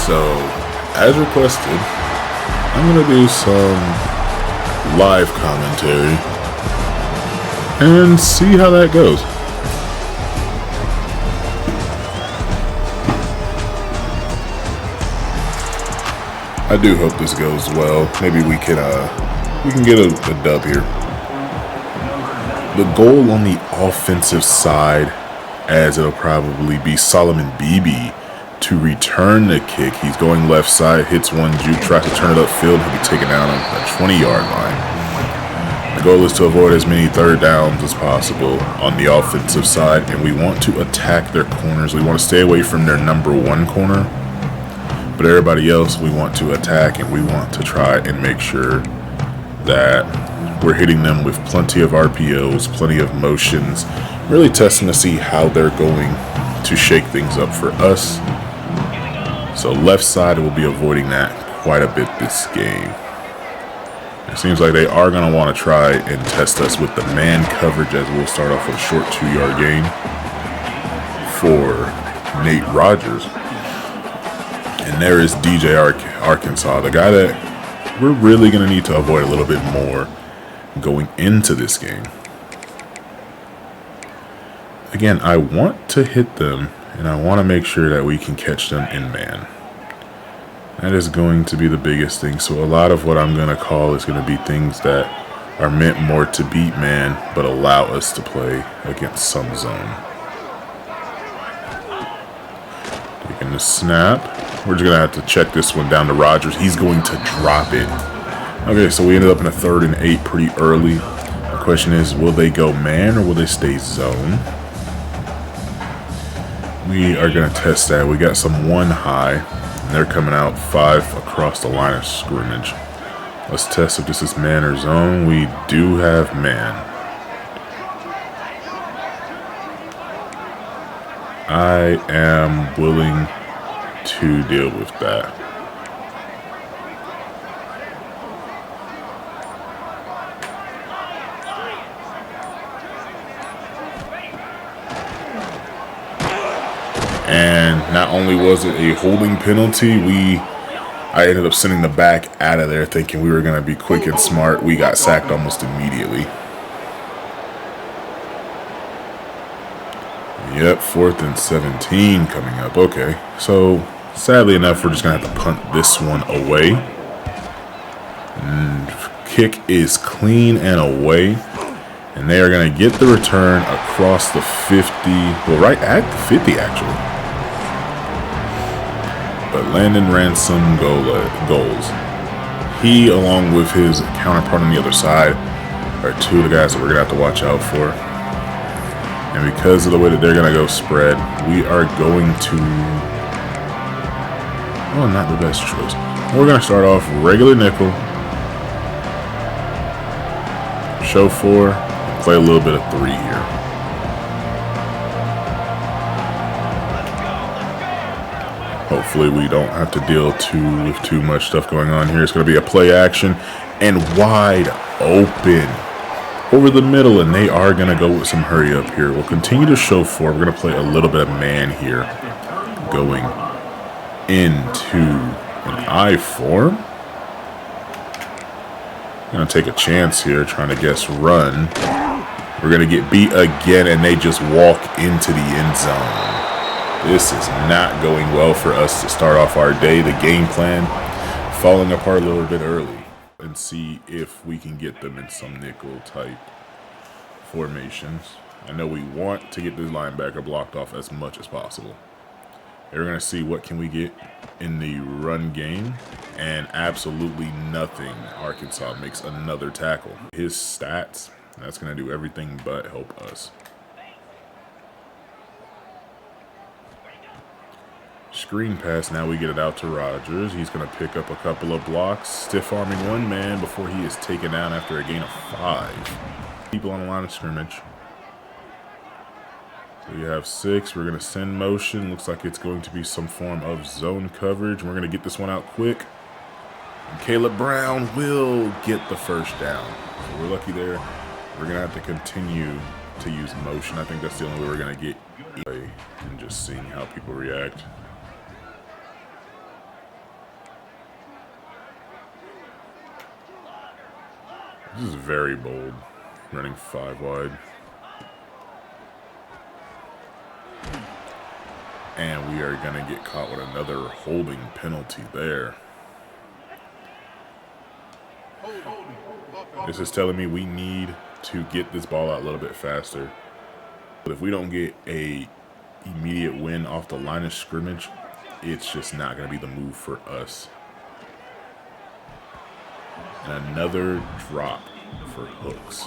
So, as requested, I'm going to do some live commentary and see how that goes. I do hope this goes well. Maybe we can get a dub here. The goal on the offensive side, as it'll probably be Solomon Beebe to return the kick. He's going left side, hits one juke, tries to turn it upfield. He'll be taken down on the 20-yard line. The goal is to avoid as many third downs as possible on the offensive side, and we want to attack their corners. We want to stay away from their number one corner, but everybody else we want to attack, and we want to try and make sure that we're hitting them with plenty of RPOs, plenty of motions, really testing to see how they're going to shake things up for us. So left side will be avoiding that quite a bit this game. It seems like they are going to want to try and test us with the man coverage, as we'll start off with a short 2-yard gain for Nate Rogers. And there is DJ Arkansas, the guy that we're really going to need to avoid a little bit more going into this game. Again, I want to hit them, and I want to make sure that we can catch them in man. That is going to be the biggest thing. So a lot of what I'm going to call is going to be things that are meant more to beat man, but allow us to play against some zone. Taking the snap. We're just going to have to check this one down to Rogers. He's going to drop it. Okay, so we ended up in a 3rd and 8 pretty early. The question is, will they go man or will they stay zone? We are going to test that. We got some 1 high, and they're coming out 5 across the line of scrimmage. Let's test if this is man or zone. We do have man. I am willing to deal with that. And not only was it a holding penalty, I ended up sending the back out of there thinking we were going to be quick and smart. We got sacked almost immediately. Yep, 4th and 17 coming up. Okay, so sadly enough, we're just going to have to punt this one away. And kick is clean and away. And they are going to get the return across the 50. Well, right at the 50, actually. But Landon Ransom goals. He, along with his counterpart on the other side, are 2 of the guys that we're going to have to watch out for. And because of the way that they're going to go spread, we are going to... Oh, not the best choice. We're going to start off regular nickel. Show 4. Play a little bit of 3 here. Hopefully we don't have to deal with too much stuff going on here. It's going to be a play action and wide open over the middle, and they are going to go with some hurry up here. We'll continue to show 4. We're going to play a little bit of man here, going into an I form. Going to take a chance here, trying to guess run. We're going to get beat again, and they just walk into the end zone. This is not going well for us to start off our day. The game plan falling apart a little bit early. And see if we can get them in some nickel type formations. I know we want to get this linebacker blocked off as much as possible. We're going to see what can we get in the run game. And absolutely nothing. Arkansas makes another tackle. His stats, that's going to do everything but help us. Screen pass, now we get it out to Rogers. He's going to pick up a couple of blocks, stiff-arming one man before he is taken down after a gain of 5. People on the line of scrimmage. So you have 6. We're going to send motion. Looks like it's going to be some form of zone coverage. We're going to get this one out quick. And Caleb Brown will get the first down. So we're lucky there. We're going to have to continue to use motion. I think that's the only way we're going to get away and just seeing how people react. This is very bold, running 5 wide. And we are going to get caught with another holding penalty there. This is telling me we need to get this ball out a little bit faster. But if we don't get a immediate win off the line of scrimmage, it's just not going to be the move for us. And another drop for hooks.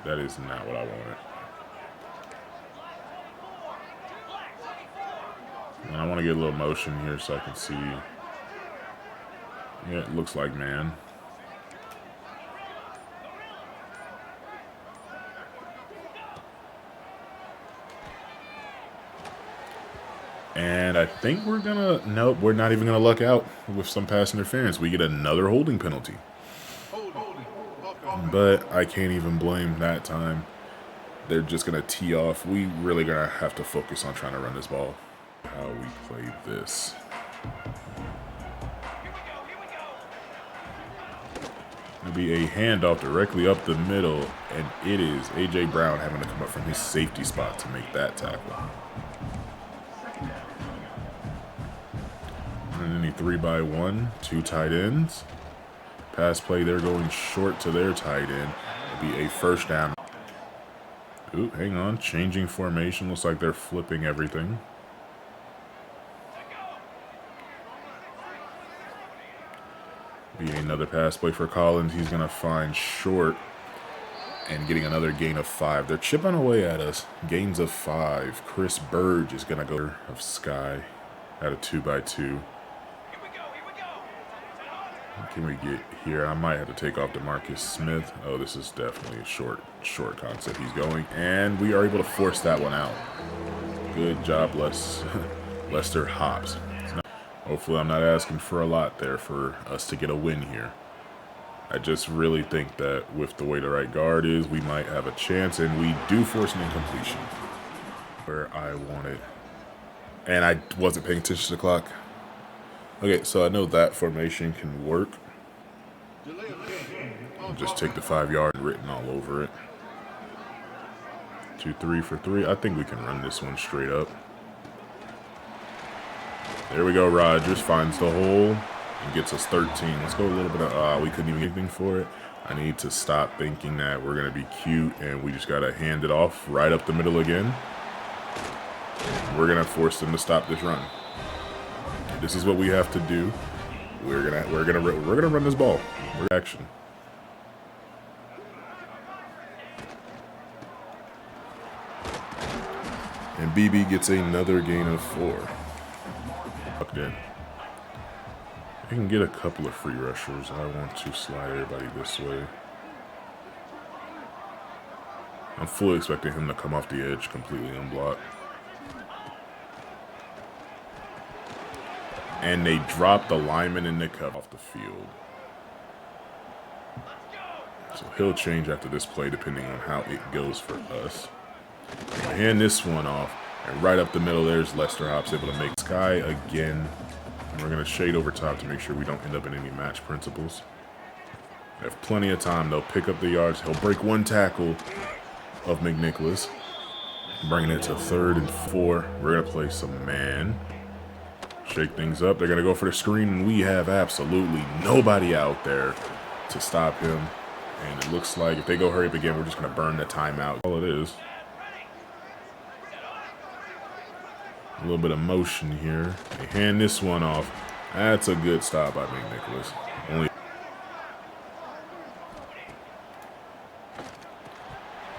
That is not what I wanted. And I want to get a little motion here so I can see. Yeah, it looks like man. And I think we're gonna, nope, we're not even gonna luck out with some pass interference. We get another holding penalty. But I can't even blame that time. They're just gonna tee off. We really gonna have to focus on trying to run this ball. How we play this. It'll be a handoff directly up the middle, and it is A.J. Brown having to come up from his safety spot to make that tackle. And then a 3-by-1, 2 tight ends. Pass play, they're going short to their tight end. It'll be a first down. Ooh, hang on, changing formation. Looks like they're flipping everything. Be another pass play for Collins. He's going to find short and getting another gain of 5. They're chipping away at us. Gains of 5. Chris Burge is going to go of Sky at a 2-by-2. What can we get here? I might have to take off DeMarcus Smith. Oh, this is definitely a short concept he's going. And we are able to force that one out. Good job, Lester Hobbs. Hopefully I'm not asking for a lot there for us to get a win here. I just really think that with the way the right guard is, we might have a chance, and we do force an incompletion where I wanted. And I wasn't paying attention to the clock. Okay, so I know that formation can work. I'll just take the 5-yard written all over it. 2-3 for 3. I think we can run this one straight up. There we go. Rodgers finds the hole and gets us 13. Let's go a little bit of, we couldn't even get anything for it. I need to stop thinking that we're going to be cute and we just got to hand it off right up the middle again. We're going to force them to stop this run. This is what we have to do. We're gonna run this ball. We're action. And BB gets another gain of 4. Tucked in. I can get a couple of free rushers. I want to slide everybody this way. I'm fully expecting him to come off the edge completely unblocked. And they drop the lineman in the cover off the field. So he'll change after this play depending on how it goes for us. Hand this one off. And right up the middle, there's Lester Hobbs able to make Sky again. And we're going to shade over top to make sure we don't end up in any match principles. They have plenty of time. They'll pick up the yards. He'll break one tackle of McNicholas. Bringing it to 3rd and 4. We're going to play some man. Shake things up. They're going to go for the screen, and we have absolutely nobody out there to stop him. And it looks like if they go hurry up again, we're just going to burn the timeout. All it is. A little bit of motion here. They hand this one off. That's a good stop by McNicholas.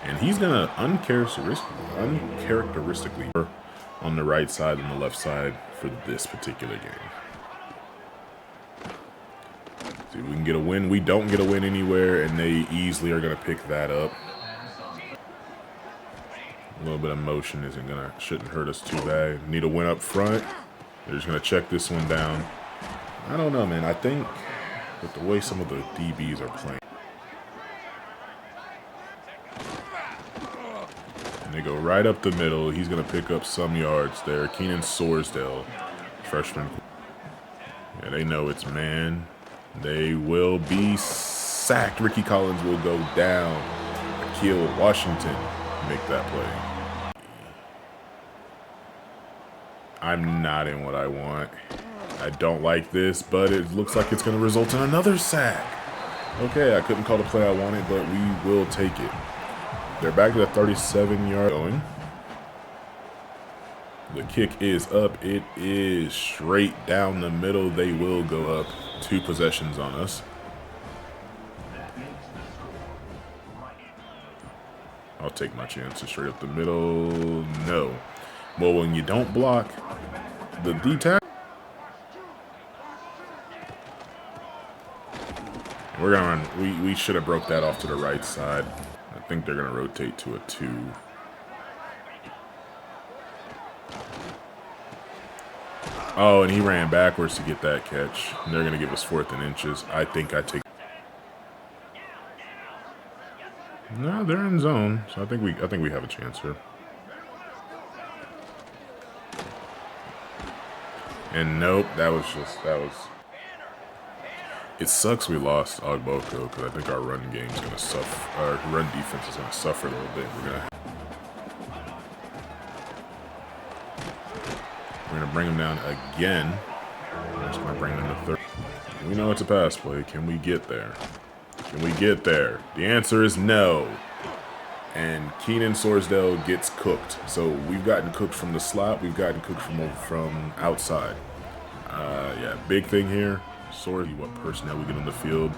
And he's going to uncharacteristically on the right side and the left side for this particular game. See if we can get a win. We don't get a win anywhere, and they easily are going to pick that up. A little bit of motion shouldn't hurt us too bad. Need a win up front. They're just going to check this one down. I don't know, man. I think with the way some of the DBs are playing, and they go right up the middle. He's going to pick up some yards there. Keenan Sorsdale, freshman. Yeah, they know it's man. They will be sacked. Ricky Collins will go down. Akil Washington make that play. I'm not in what I want. I don't like this, but it looks like it's going to result in another sack. Okay, I couldn't call the play I wanted, but we will take it. They're back to the 37-yard going. The kick is up. It is straight down the middle. They will go up 2 possessions on us. I'll take my chances straight up the middle. No. Well, when you don't block the D-tackle, we're going to run. We should have broke that off to the right side. I think they're going to rotate to a 2. Oh, and he ran backwards to get that catch. And they're going to give us 4th and inches. I think I take. No, they're in zone, so I think we have a chance here. And nope, that was. It sucks we lost Ogboko because I think our run game's gonna suffer. Our run defense is gonna suffer a little bit. We're gonna bring him down again. We're just gonna bring him to 3rd. We know it's a pass play. Can we get there? Can we get there? The answer is no. And Keenan Sorsdale gets cooked. So we've gotten cooked from the slot. We've gotten cooked from outside. Yeah, big thing here. Sort of what personnel we get on the field,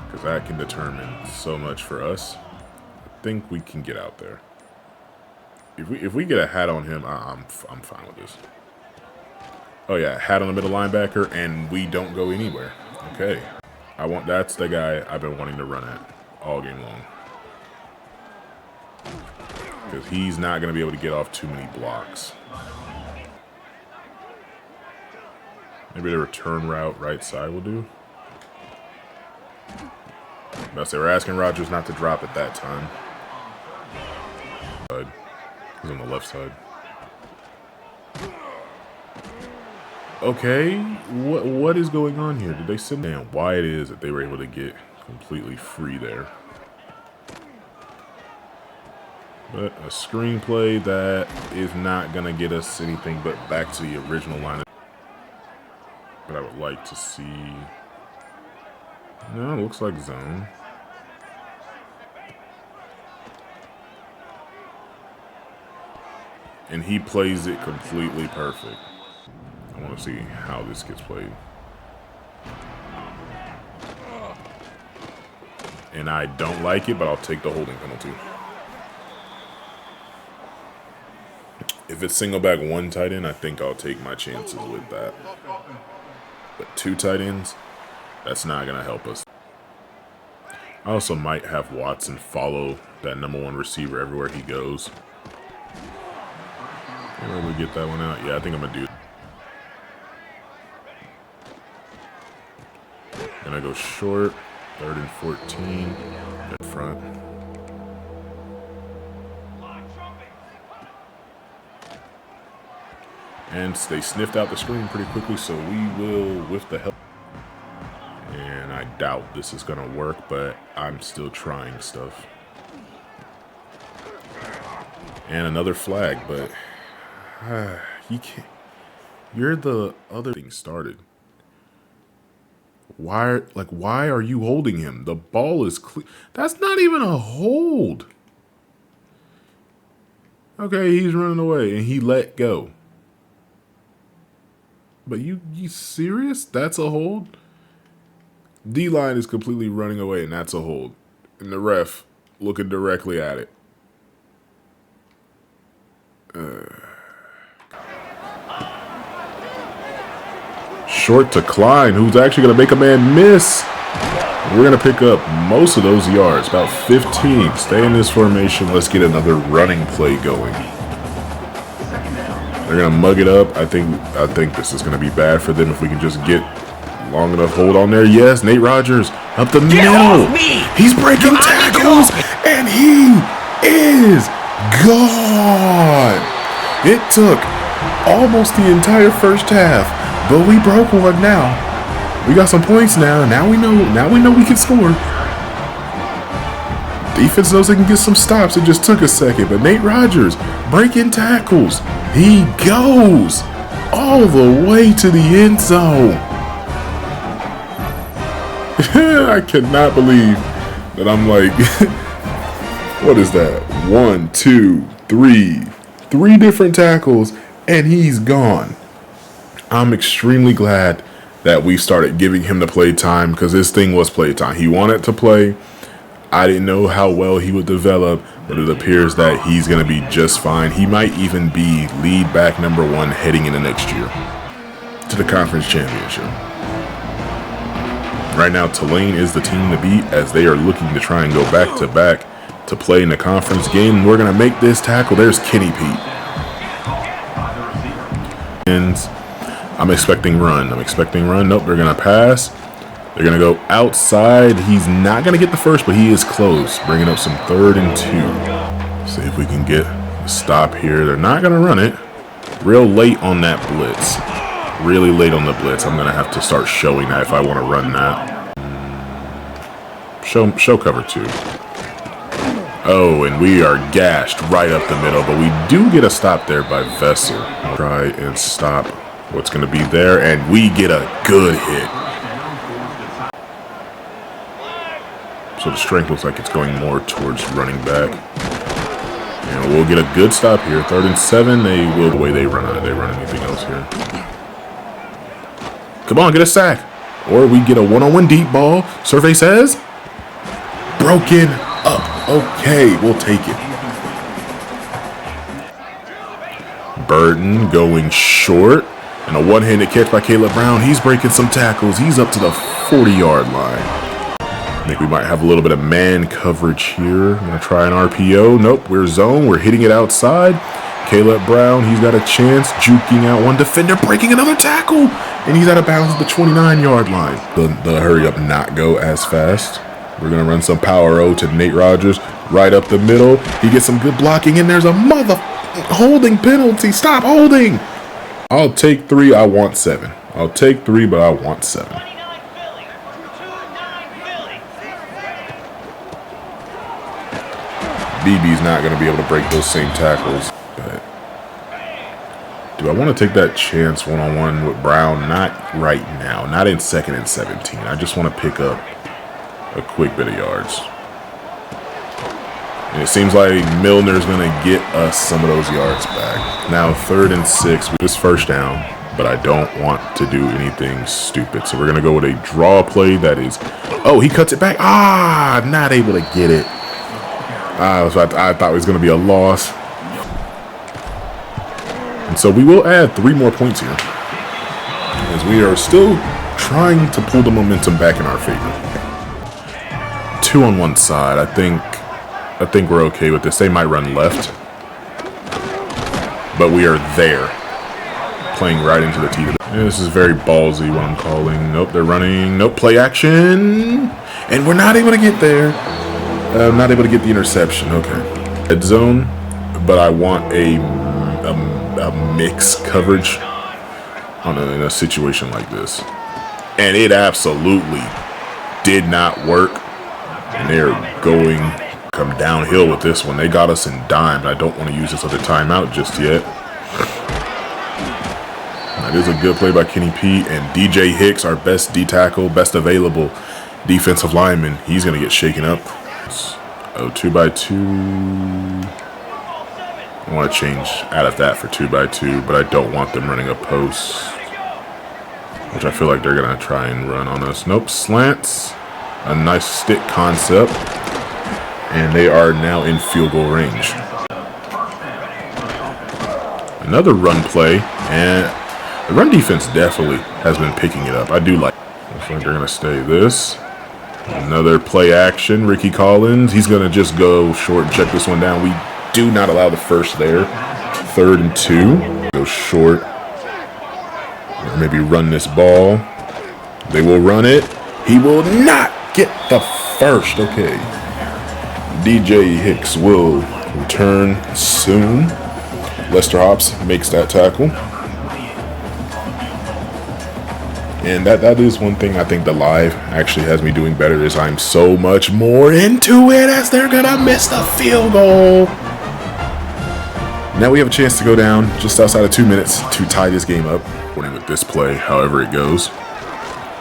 because that can determine so much for us. I think we can get out there. If we get a hat on him, I'm fine with this. Oh yeah, hat on the middle linebacker, and we don't go anywhere. Okay, that's the guy I've been wanting to run at all game long, because he's not going to be able to get off too many blocks. Maybe the return route right side will do. But they were asking Rodgers not to drop at that time. He's on the left side. Okay, what is going on here? Did they send down why it is that they were able to get completely free there? But a screenplay that is not gonna get us anything but back to the original line. But I would like to see. No, it looks like zone. And he plays it completely perfect. I want to see how this gets played. And I don't like it, but I'll take the holding penalty. If it's single back 1 tight end, I think I'll take my chances with that. But 2 tight ends, that's not going to help us. I also might have Watson follow that #1 receiver everywhere he goes. Where we get that one out? Yeah, I think I'm going to do it. Gonna go short, 3rd and 14, in front. And they sniffed out the screen pretty quickly, so we will, with the help. And I doubt this is gonna work, but I'm still trying stuff. And another flag, but you can't. You're the other thing started. Why are you holding him? The ball is clear. That's not even a hold. Okay, he's running away and he let go. But you serious? That's a hold? D-line is completely running away and that's a hold. And the ref looking directly at it. Short to Klein, who's actually going to make a man miss. We're going to pick up most of those yards, about 15. Stay in this formation. Let's get another running play going. They're going to mug it up. I think this is going to be bad for them if we can just get long enough hold on there. Yes, Nate Rodgers up the middle. He's breaking tackles, and he is gone. It took almost the entire first half. But we broke one now. We got some points now. Now we know we can score. Defense knows they can get some stops. It just took a second. But Nate Rodgers breaking tackles. He goes all the way to the end zone. I cannot believe that I'm like, what is that? 1, 2, 3. 3 different tackles, and he's gone. I'm extremely glad that we started giving him the play time, because this thing was play time. He wanted to play. I didn't know how well he would develop, but it appears that he's going to be just fine. He might even be lead back number 1 heading into next year to the conference championship. Right now, Tulane is the team to beat, as they are looking to try and go back to back to play in the conference game. We're going to make this tackle. There's Kenny Pete. And I'm expecting run. Nope, they're going to pass. They're going to go outside. He's not going to get the first, but he is close. Bringing up some 3rd and 2. See if we can get a stop here. They're not going to run it. Real late on that blitz. Really late on the blitz. I'm going to have to start showing that if I want to run that. Show cover 2. Oh, and we are gashed right up the middle, but we do get a stop there by Vessel. Try and stop what's going to be there, and we get a good hit. So the strength looks like it's going more towards running back. And we'll get a good stop here. 3rd and 7. They will, the way they run it, they run anything else here. Come on, get a sack. Or we get a one-on-one deep ball. Survey says broken up. Okay, we'll take it. Burton going short. And a one-handed catch by Caleb Brown. He's breaking some tackles. He's up to the 40-yard line. I think we might have a little bit of man coverage here. I'm going to try an RPO. Nope, we're zone. We're hitting it outside. Caleb Brown, he's got a chance. Juking out one defender, breaking another tackle. And he's out of bounds at the 29-yard line. The hurry up not go as fast. We're going to run some power O to Nate Rodgers. Right up the middle. He gets some good blocking, and there's a holding penalty. Stop holding. I'll take 3. I want 7. I'll take 3, but I want 7. BB's not going to be able to break those same tackles. But do I want to take that chance one-on-one with Brown? Not right now. Not in 2nd and 17. I just want to pick up a quick bit of yards. And it seems like Milner's going to get us some of those yards back. Now 3rd and 6 with this first down, but I don't want to do anything stupid. So we're going to go with a draw play that is, oh, he cuts it back. Not able to get it. I thought it was going to be a loss. And so we will add 3 more points here, as we are still trying to pull the momentum back in our favor. 2 on one side. I think we're okay with this. They might run left, but we are there, playing right into the teeth. Yeah, this is very ballsy what I'm calling. Nope, they're running. Nope, play action, and we're not able to get there. Not able to get the interception. Okay, red zone, but I want a mix coverage in a situation like this, and it absolutely did not work. And they're going come downhill with this one. They got us in dime, but I don't want to use this other timeout just yet. That is a good play by Kenny Pete, and DJ Hicks, our best D tackle, best available defensive lineman. He's going to get shaken up. 2x2. I want to change out of that for 2x2, but I don't want them running a post, which I feel like they're going to try and run on us. Nope, slants. A nice stick concept. And they are now in field goal range. Another run play, and the run defense definitely has been picking it up. I do like it. Looks like they're going to stay this. Another play action. Ricky Collins, he's going to just go short and check this one down. We do not allow the first there. 3rd and 2. Go short. Or maybe run this ball. They will run it. He will not get the first. Okay. DJ Hicks will return soon. Lester Hops makes that tackle. And that is one thing I think the live actually has me doing better, is I'm so much more into it as they're gonna miss the field goal. Now we have a chance to go down just outside of 2 minutes to tie this game up. Winning with this play, however it goes.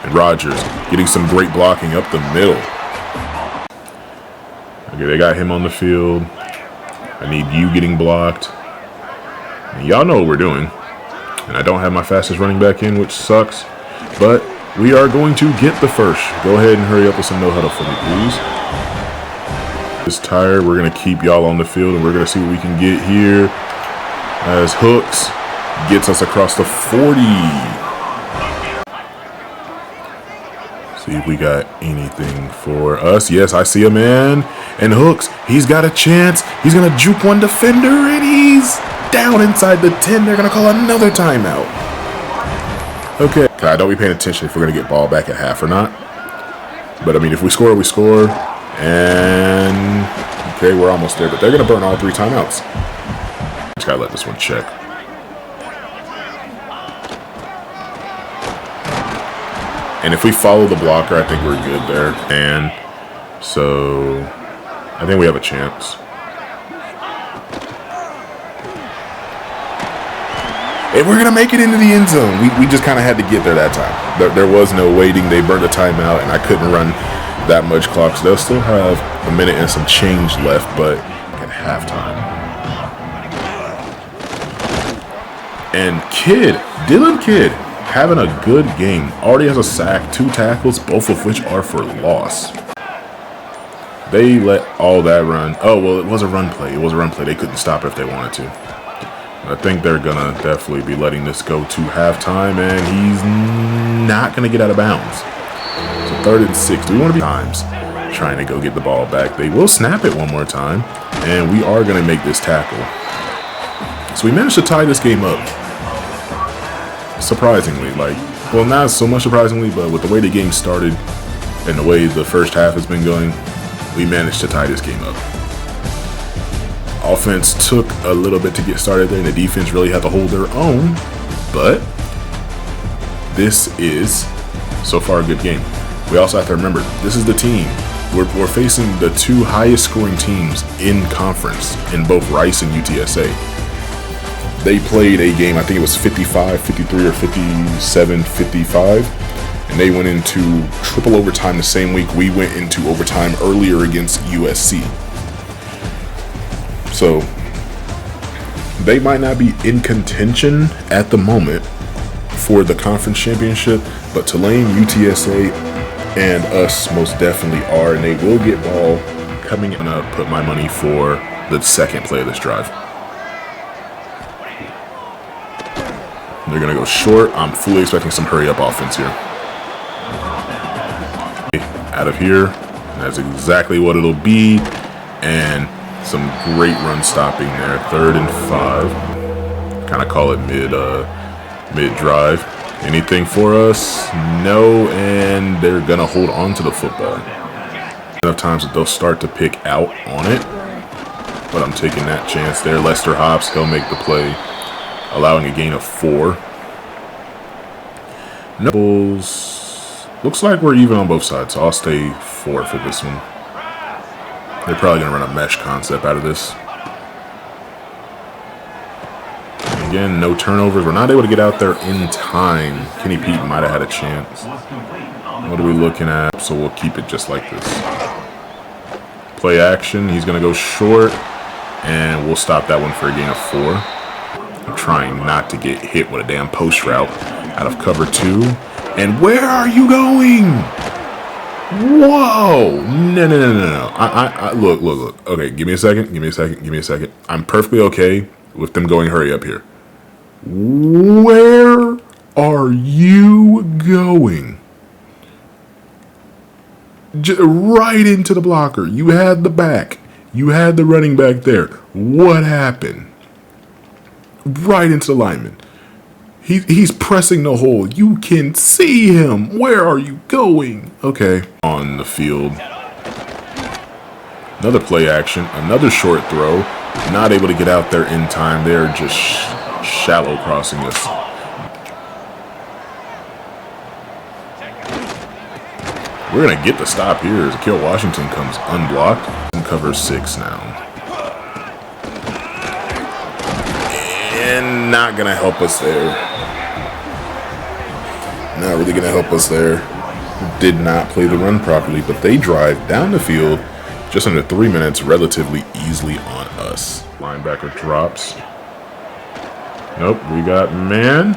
And Rodgers getting some great blocking up the middle. Okay, they got him on the field. I need you getting blocked. And y'all know what we're doing. And I don't have my fastest running back in, which sucks. But we are going to get the first. Go ahead and hurry up with some no huddle for me, please. This tired. We're going to keep y'all on the field, and we're going to see what we can get here. As Hooks gets us across the 40. See if we got anything for us. Yes, I see a man. And Hooks, he's got a chance. He's going to juke one defender, and he's down inside the 10. They're going to call another timeout. Okay. God, don't be paying attention if we're going to get ball back at half or not. But, I mean, if we score, we score. And, okay, we're almost there. But they're going to burn all 3 timeouts. Just got to let this one check. And if we follow the blocker, I think we're good there. And so I think we have a chance. And we're going to make it into the end zone. We just kind of had to get there that time. There was no waiting. They burned a timeout, and I couldn't run that much clock. So they'll still have a minute and some change left, but at halftime. And Dylan Kidd, having a good game. Already has a sack, 2 tackles, both of which are for loss. They let all that run. Oh, well, it was a run play. It was a run play. They couldn't stop it if they wanted to. I think they're going to definitely be letting this go to halftime, and he's not going to get out of bounds. So 3rd and 6. Do we want to be times trying to go get the ball back? They will snap it one more time, and we are going to make this tackle. So we managed to tie this game up. Surprisingly, well, not so much surprisingly, but with the way the game started and the way the first half has been going, we managed to tie this game up. Offense took a little bit to get started there, and the defense really had to hold their own, but this is so far a good game. We also have to remember, this is the team. We're facing the 2 highest scoring teams in conference in both Rice and UTSA. They played a game, I think it was 55, 53, or 57, 55. And they went into triple overtime the same week we went into overtime earlier against USC. So they might not be in contention at the moment for the conference championship, but Tulane, UTSA, and us most definitely are. And they will get ball coming. I'm going to put my money for the second play of this drive. They're going to go short. I'm fully expecting some hurry-up offense here. Out of here. That's exactly what it'll be. And some great run stopping there. 3rd and 5. Kind of call it mid-drive. Anything for us? No. And they're going to hold on to the football. Enough times that they'll start to pick out on it. But I'm taking that chance there. Lester Hobbs, he'll make the play, allowing a gain of 4. Nobles. Looks like we're even on both sides, so I'll stay 4 for this one. They're probably going to run a mesh concept out of this. Again, no turnovers. We're not able to get out there in time. Kenny Pete might have had a chance. What are we looking at? So we'll keep it just like this. Play action. He's going to go short, and we'll stop that one for a gain of 4. I'm trying not to get hit with a damn post route out of cover 2. And where are you going? Whoa! No. Look. Okay, give me a second. I'm perfectly okay with them going hurry up here. Where are you going? Right into the blocker. You had the back. You had the running back there. What happened? Right into the lineman. He's pressing the hole. You can see him. Where are you going? Okay. On the field. Another play action. Another short throw. Not able to get out there in time. They're just shallow crossing us. We're going to get the stop here as Akil Washington comes unblocked and covers 6 now. And not going to help us there. Not really going to help us there. Did not play the run properly, but they drive down the field just under 3 minutes relatively easily on us. Linebacker drops. Nope, we got man.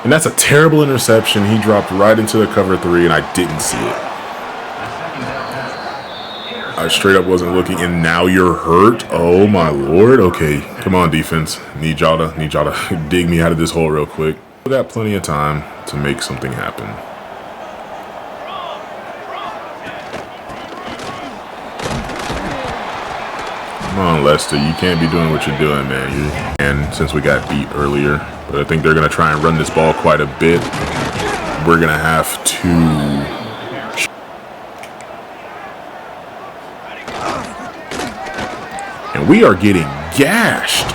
And that's a terrible interception. He dropped right into the cover 3, and I didn't see it. I straight up wasn't looking, and now you're hurt? Oh, my Lord. Okay, come on, defense. Need y'all to dig me out of this hole real quick. We got plenty of time to make something happen. Come on, Lester. You can't be doing what you're doing, man. And since we got beat earlier, but I think they're going to try and run this ball quite a bit. We're going to have to... And we are getting gashed.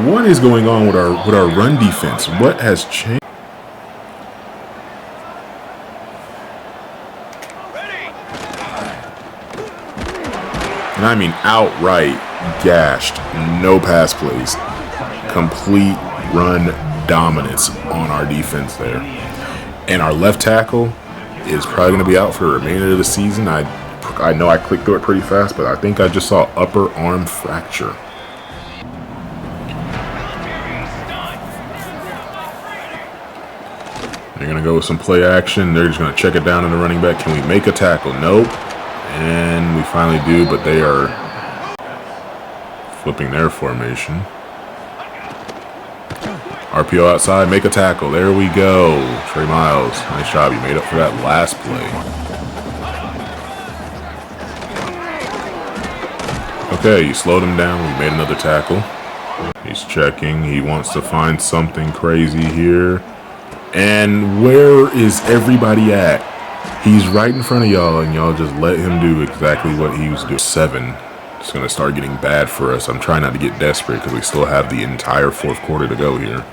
What is going on with our run defense? What has changed? And I mean outright gashed. No pass plays. Complete run dominance on our defense there. And our left tackle is probably going to be out for the remainder of the season. I know I clicked through it pretty fast, but I think I just saw upper arm fracture. They're going to go with some play action. They're just going to check it down in the running back. Can we make a tackle? Nope. And we finally do, but they are flipping their formation. RPO outside, make a tackle. There we go. Trey Miles, nice job. You made up for that last play. Okay, you slowed him down. We made another tackle. He's checking. He wants to find something crazy here. And where is everybody at? He's right in front of y'all, and y'all just let him do exactly what he was doing. 7. It's going to start getting bad for us. I'm trying not to get desperate because we still have the entire 4th quarter to go here.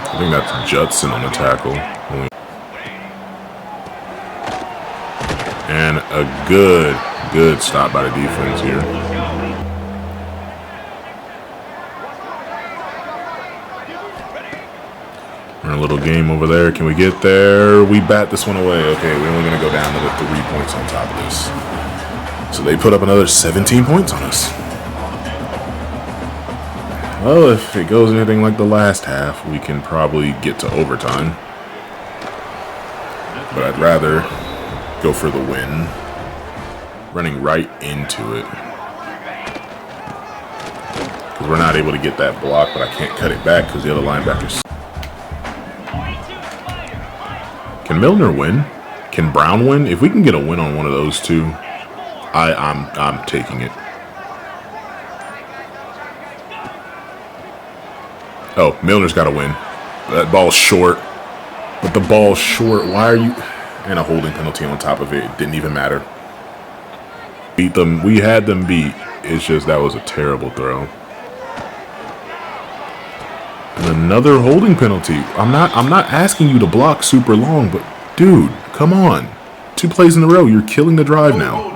I think that's Judson on the tackle. And a good stop by the defense here. We're in a little game over there. Can we get there? We bat this one away. Okay, we're only going to go down to the 3 points on top of this. So they put up another 17 points on us. Well, if it goes anything like the last half, we can probably get to overtime. But I'd rather go for the win. Running right into it. Because we're not able to get that block, but I can't cut it back because the other linebacker's... Can Milner win? Can Brown win? If we can get a win on one of those two, I'm taking it. Oh, Milner's got to win. That ball's short. But the ball's short. Why are you... And a holding penalty on top of it. It didn't even matter. Beat them. We had them beat. It's just that was a terrible throw. And another holding penalty. I'm not asking you to block super long, but dude, come on. 2 plays in a row. You're killing the drive now.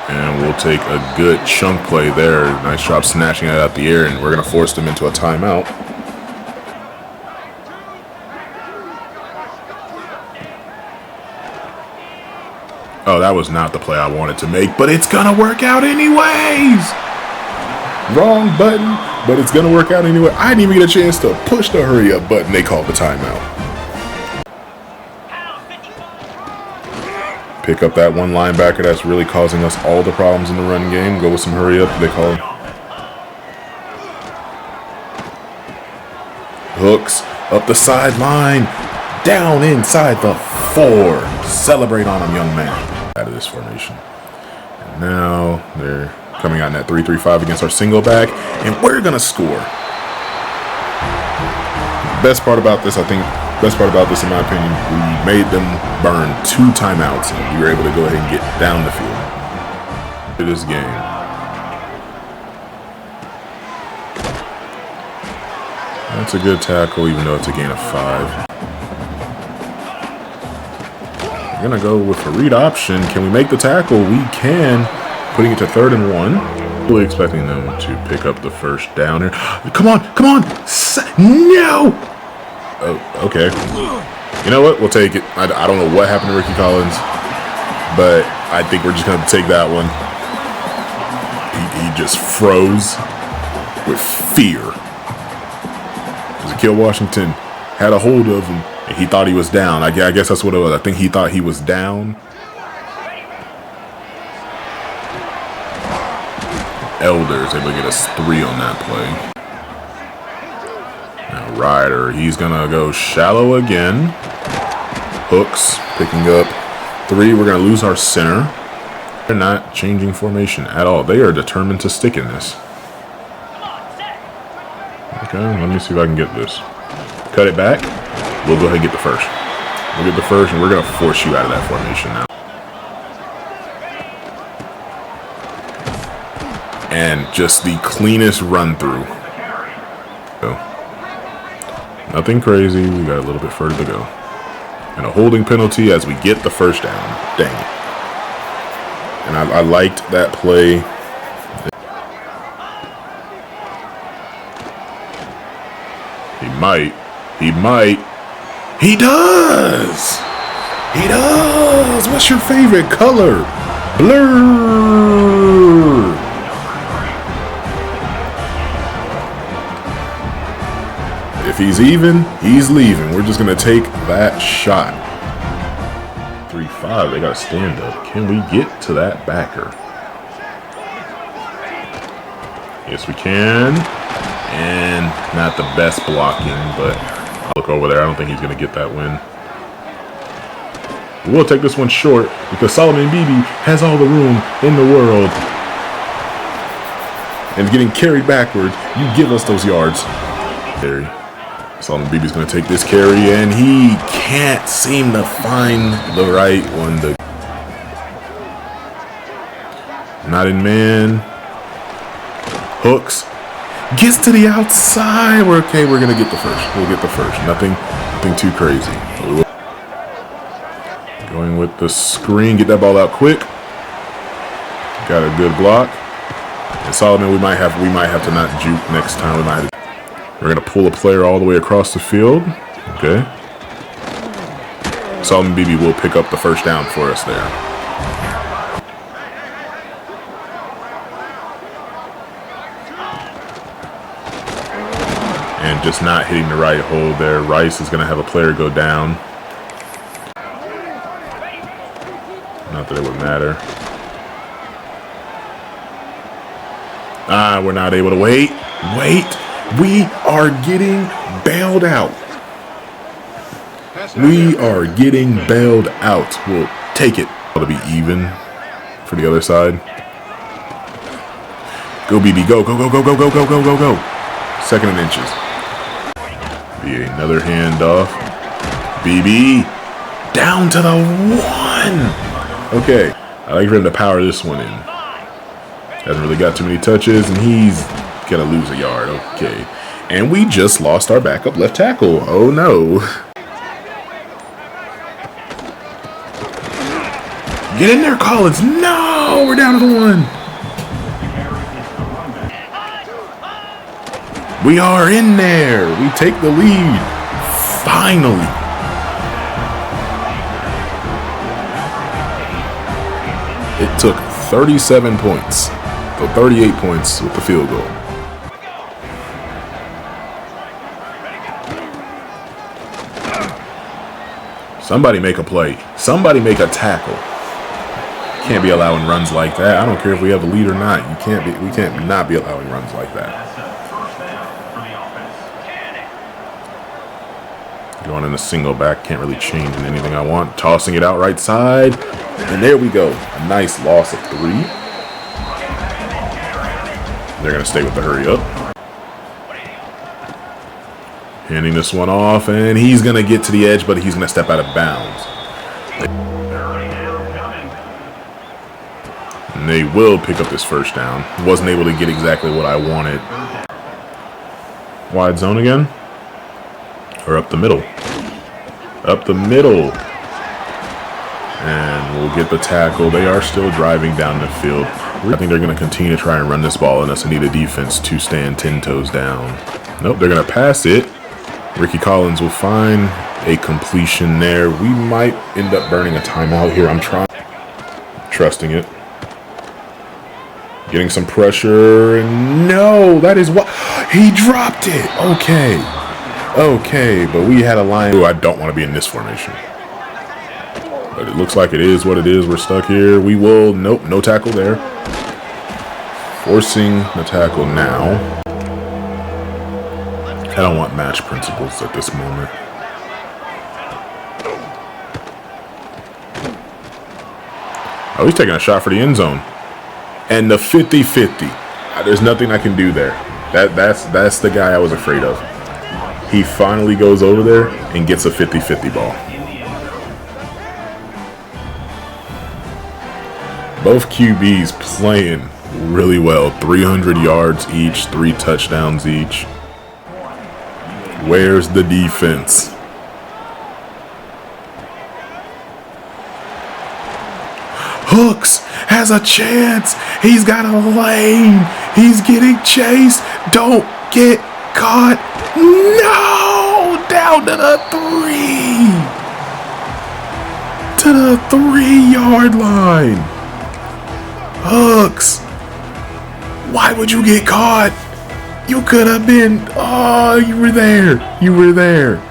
And we'll take a good chunk play there. Nice job snatching it out the air, and we're going to force them into a timeout. Oh, that was not the play I wanted to make, but it's going to work out anyways. Wrong button, but it's going to work out anyway. I didn't even get a chance to push the hurry up button. They called the timeout. Pick up that one linebacker that's really causing us all the problems in the run game. Go with some hurry up. They call hooks up the sideline, down inside the 4. Celebrate on him, young man. Out of this formation. And now they're coming out in that 3-3-5 against our single back, and we're gonna score. The best part about this, I think, Best part about this, in my opinion, we made them burn 2 timeouts, and we were able to go ahead and get down the field to this game. That's a good tackle, even though it's a gain of 5. We're gonna go with a read option. Can we make the tackle? We can, putting it to 3rd and 1. Really expecting them to pick up the first down here. Come on, come on! No! Oh, okay. You know what? We'll take it. I don't know what happened to Ricky Collins, but I think we're just going to take that one. He just froze with fear. Ezekiel Washington had a hold of him, and he thought he was down. I guess that's what it was. I think he thought he was down. Elders able to get us 3 on that play. Ryder, he's gonna go shallow again. Hooks picking up 3. We're gonna lose our center. They're not changing formation at all. They are determined to stick in this. Okay, let me see if I can get this. Cut it back. We'll go ahead and get the first. We'll get the first, and we're gonna force you out of that formation now. And just the cleanest run through. So. Nothing crazy. We got a little bit further to go. And a holding penalty as we get the first down. Dang it. And I liked that play. He might. He might. He does! He does! What's your favorite color? Blue! If he's even, he's leaving. We're just going to take that shot. 3-5. They got to stand up. Can we get to that backer? Yes, we can. And not the best blocking, but I'll look over there. I don't think he's going to get that win. We'll take this one short because Solomon Beebe has all the room in the world. And getting carried backwards, you give us those yards. Carry. Solomon Beebe's going to take this carry, and he can't seem to find the right one. Not in man. Hooks. Gets to the outside. We're okay. We're going to get the first. We'll get the first. Nothing too crazy. Going with the screen. Get that ball out quick. Got a good block. And Solomon, we might have to not juke next time. We're going to pull a player all the way across the field. Okay. Solomon Beebe will pick up the first down for us there. And just not hitting the right hole there. Rice is going to have a player go down. Not that it would matter. We're not able to wait. We are getting bailed out. We are getting bailed out. We'll take it. It'll be even for the other side. Go, BB. Go. 2nd and inches. Be another handoff. BB. Down to the 1. Okay. I like for him to power this one in. Hasn't really got too many touches, and he's gonna lose a yard. Okay. And we just lost our backup left tackle. Oh no. Get in there, Collins. No, we're down to the 1. We are in there. We take the lead. Finally. It took 37 points. So 38 points with the field goal. Somebody make a play. Somebody make a tackle. Can't be allowing runs like that. I don't care if we have the lead or not. We can't not be allowing runs like that. Going in a single back, can't really change in anything I want. Tossing it out right side. And there we go. A nice loss of 3. They're going to stay with the hurry up. Handing this one off, and he's going to get to the edge, but he's going to step out of bounds. And they will pick up this first down. Wasn't able to get exactly what I wanted. Wide zone again? Or up the middle? Up the middle. And we'll get the tackle. They are still driving down the field. I think they're going to continue to try and run this ball on us and need a defense to stand 10 toes down. Nope, they're going to pass it. Ricky Collins will find a completion there. We might end up burning a timeout here. I'm trusting it. Getting some pressure. And no, that is what he dropped it. Okay, but we had a line. Ooh, I don't want to be in this formation. But it looks like it is what it is. We're stuck here. We will. Nope, no tackle there. Forcing the tackle now. I don't want match principles at this moment. Oh, he's taking a shot for the end zone. And the 50-50. There's nothing I can do there. That's the guy I was afraid of. He finally goes over there and gets a 50-50 ball. Both QBs playing really well. 300 yards each, 3 touchdowns each. Where's the defense? Hooks has a chance. He's got a lane. He's getting chased. Don't get caught. No! Down to the 3. To the 3-yard line. Hooks. Why would you get caught? You could have been. Oh, you were there. You were there.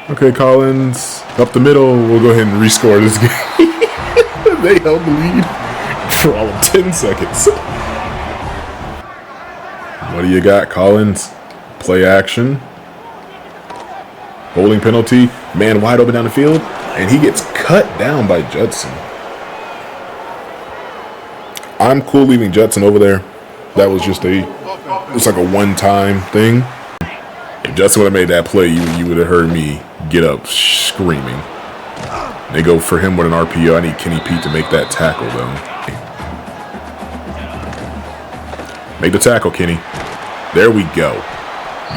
Okay, Collins. Up the middle. We'll go ahead and rescore this game. They held the lead for all of 10 seconds. What do you got, Collins? Play action. Holding penalty. Man wide open down the field. And he gets cut down by Judson. I'm cool leaving Judson over there. That was just it's like a one-time thing. If Judson would have made that play, you would have heard me get up screaming. They go for him with an RPO. I need Kenny Pete to make that tackle, though. Make the tackle, Kenny. There we go.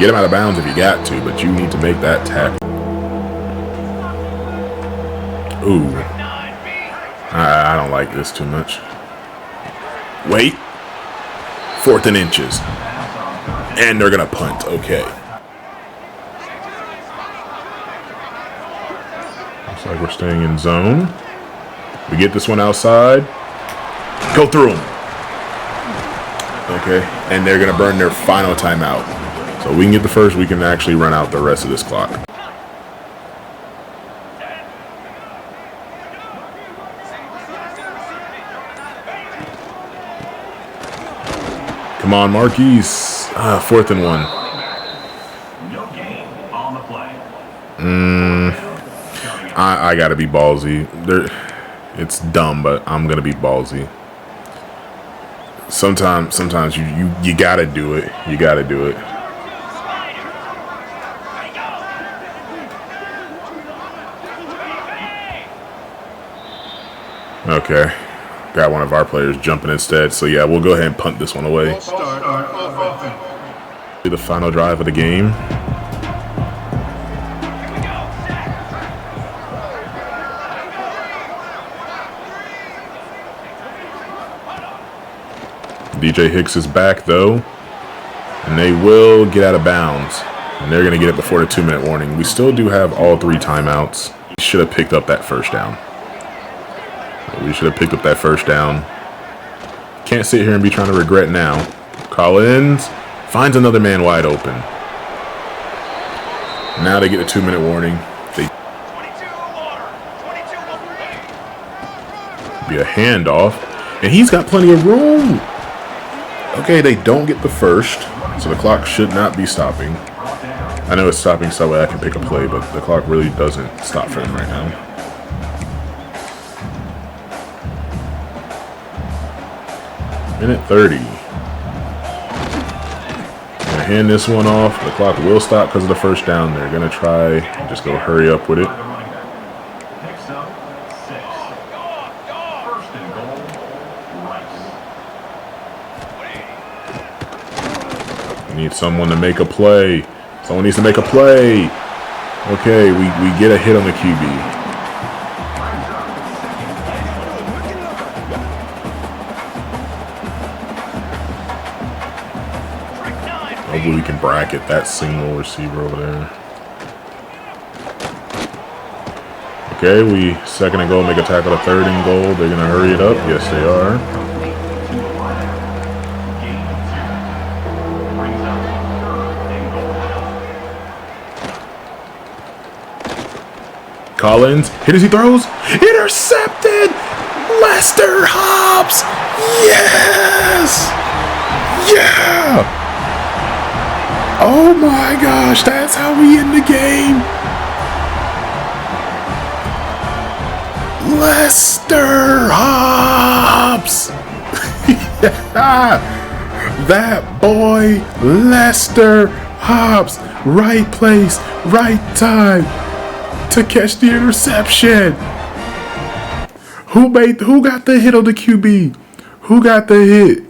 Get him out of bounds if you got to, but you need to make that tackle. Ooh. I don't like this too much. Wait. 4th and inches. And they're going to punt. Okay. Looks like we're staying in zone. We get this one outside. Go through them. Okay. And they're going to burn their final timeout. So we can get the first. We can actually run out the rest of this clock. Come on, Marquise. 4th and 1. No game on the play. I gotta be ballsy. It's dumb, but I'm gonna be ballsy. Sometimes you gotta do it. You gotta do it. Okay. Got one of our players jumping instead. So yeah, we'll go ahead and punt this one away. The final drive of the game. DJ Hicks is back though. And they will get out of bounds. And they're going to get it before the 2-minute warning. We still do have all 3 timeouts. We should have picked up that first down. We should have picked up that first down. Can't sit here and be trying to regret now. Collins finds another man wide open. Now they get a 2-minute warning. They be a handoff. And he's got plenty of room. Okay, they don't get the first. So the clock should not be stopping. I know it's stopping so that I can pick a play, but the clock really doesn't stop for them right now. Minute 30. And a hand this one off. The clock will stop because of the first down. They're going to try and just go hurry up with it. Picks up 6. First and goal, Rice. Need someone to make a play. Someone needs to make a play. Okay, we get a hit on the QB. Hopefully we can bracket that single receiver over there. Okay, we second and goal, make a tackle to third and goal. They're going to hurry it up. Yes, they are. Collins, hit as he throws. Intercepted! Lester Hobbs! Yes! Yeah! Oh my gosh, that's how we end the game. Lester Hobbs. That boy, Lester Hobbs. Right place, right time to catch the interception. Who got the hit on the QB? Who got the hit?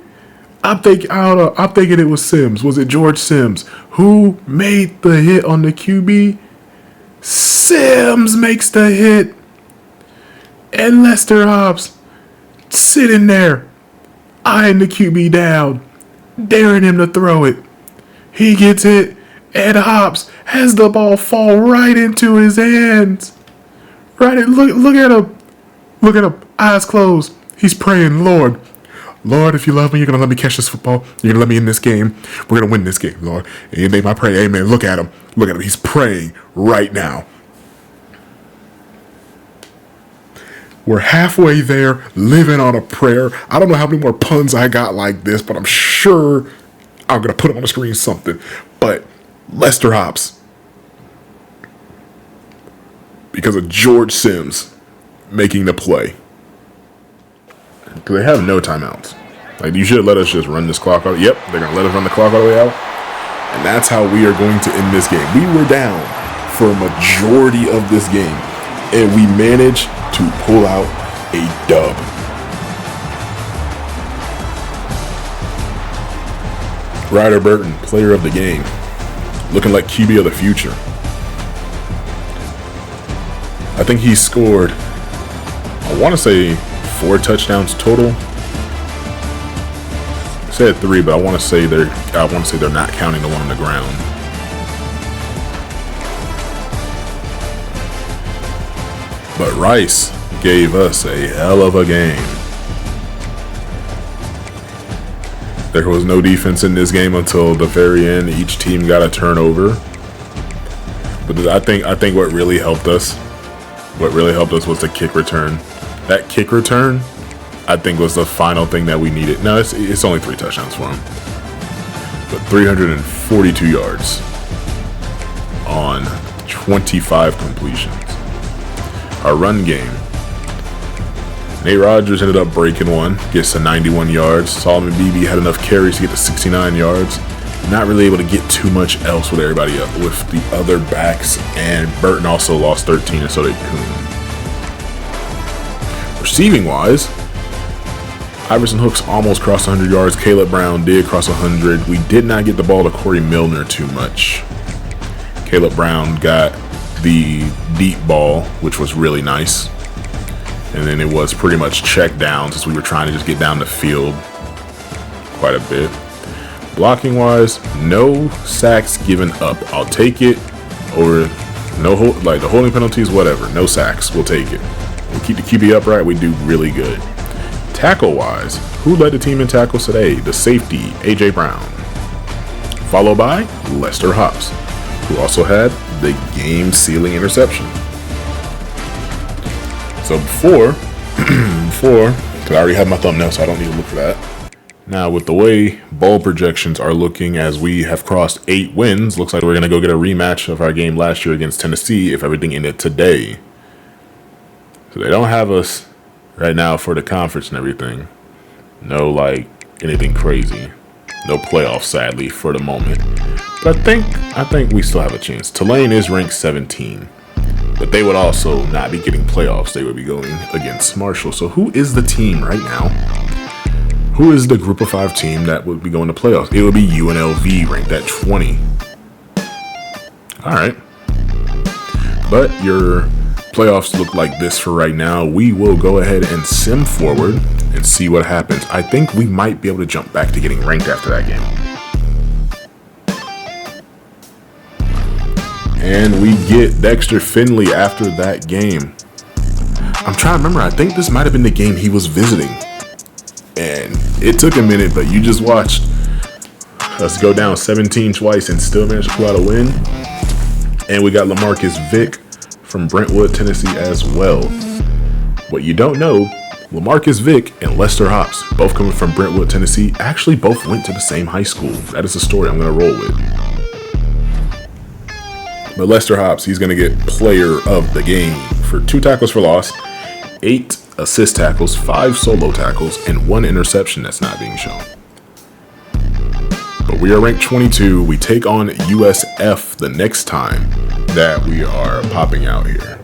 I'm thinking it was Sims. Was it George Sims? Who made the hit on the QB? Sims makes the hit. And Lester Hobbs sitting there, eyeing the QB down, daring him to throw it. He gets hit, and Hobbs has the ball fall right into his hands. Look at him. Look at him. Eyes closed. He's praying, Lord, if you love me, you're going to let me catch this football. You're going to let me in this game. We're going to win this game, Lord. In your name I pray, amen. Look at him. Look at him. He's praying right now. We're halfway there, living on a prayer. I don't know how many more puns I got like this, but I'm sure I'm going to put them on the screen something. But Lester Hobbs, because of George Sims making the play. Because they have no timeouts. Like, you should let us just run this clock out. Yep, they're going to let us run the clock all the way out. And that's how we are going to end this game. We were down for a majority of this game. And we managed to pull out a dub. Ryder Burton, player of the game. Looking like QB of the future. I think he scored, I want to say 4 touchdowns total. I said 3, but I want to say they're not counting the one on the ground. But Rice gave us a hell of a game. There was no defense in this game until the very end. Each team got a turnover. But I think what really helped us was the kick return. That kick return, I think, was the final thing that we needed. No, it's only 3 touchdowns for him. But 342 yards on 25 completions. Our run game. Nate Rodgers ended up breaking one, gets to 91 yards. Solomon Beebe had enough carries to get to 69 yards. Not really able to get too much else with everybody up with the other backs, and Burton also lost 13, and so did Kuhn. Receiving wise, Iverson Hooks almost crossed 100 yards. Caleb Brown did cross 100. We did not get the ball to Corey Milner too much. Caleb Brown got the deep ball, which was really nice. And then it was pretty much check down since we were trying to just get down the field quite a bit. Blocking wise, no sacks given up. I'll take it. Or the holding penalties, whatever. No sacks. We'll take it. We'll keep the QB upright. We do really good. Tackle wise, who led the team in tackles today? The safety, AJ Brown. Followed by Lester Hobbs, who also had the game-sealing interception. So before, because I already have my thumbnail, so I don't need to look for that. Now, with the way bowl projections are looking, as we have crossed 8 wins, looks like we're going to go get a rematch of our game last year against Tennessee if everything ended today. So they don't have us right now for the conference and everything. No, anything crazy. No playoffs, sadly, for the moment. But I think we still have a chance. Tulane is ranked 17. But they would also not be getting playoffs. They would be going against Marshall. So who is the team right now? Who is the group of 5 team that would be going to playoffs? It would be UNLV, ranked at 20. All right. But your playoffs look like this for right now. We will go ahead and sim forward and see what happens. I think we might be able to jump back to getting ranked after that game. And we get Dexter Finley after that game. I'm trying to remember. I think this might have been the game he was visiting. And it took a minute, but you just watched us go down 17 twice and still manage to pull out a win. And we got LaMarcus Vick from Brentwood, Tennessee as well. What you don't know, LaMarcus Vick and Lester Hops, both coming from Brentwood, Tennessee, actually both went to the same high school. That is a story I'm going to roll with. But Lester Hops, he's going to get player of the game for 2 tackles for loss, 8 assist tackles, 5 solo tackles, and 1 interception that's not being shown. But we are ranked 22. We take on USF the next time that we are popping out here.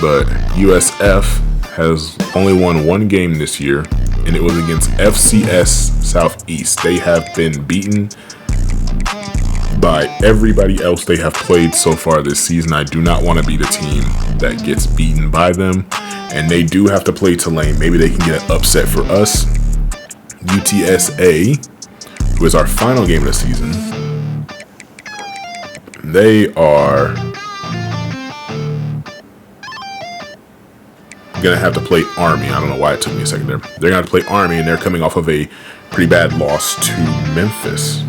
But USF has only won 1 game this year, and it was against FCS Southeast. They have been beaten by everybody else they have played so far this season. I do not want to be the team that gets beaten by them. And they do have to play Tulane. Maybe they can get an upset for us. UTSA, who is our final game of the season, they are going to have to play Army. I don't know why it took me a second there. They're going to have to play Army, and they're coming off of a pretty bad loss to Memphis.